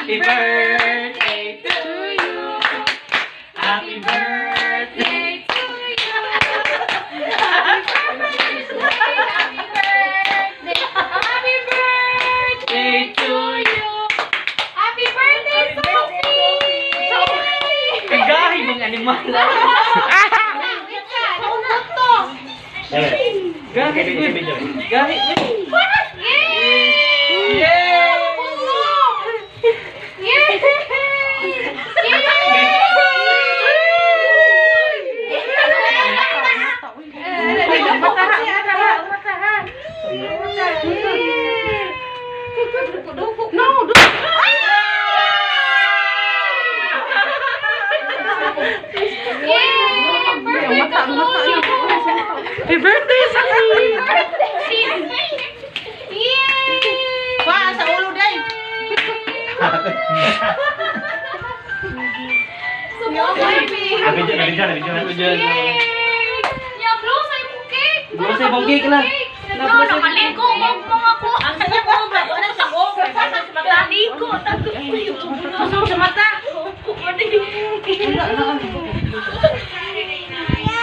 Happy birthday to you. Happy birthday to you. Happy birthday to you. Happy birthday, Sophie. Kagahi mong animal. Gahi. Gahi. Happy birthday, Sophie! Wah, sa ulo day. Ya, blow sa imong cake. Blow sa imong cake lang. No, nakaligo mo ako. Ang kanya ko ba? Ano sa ko? Nakaligo. Tapos sa mata.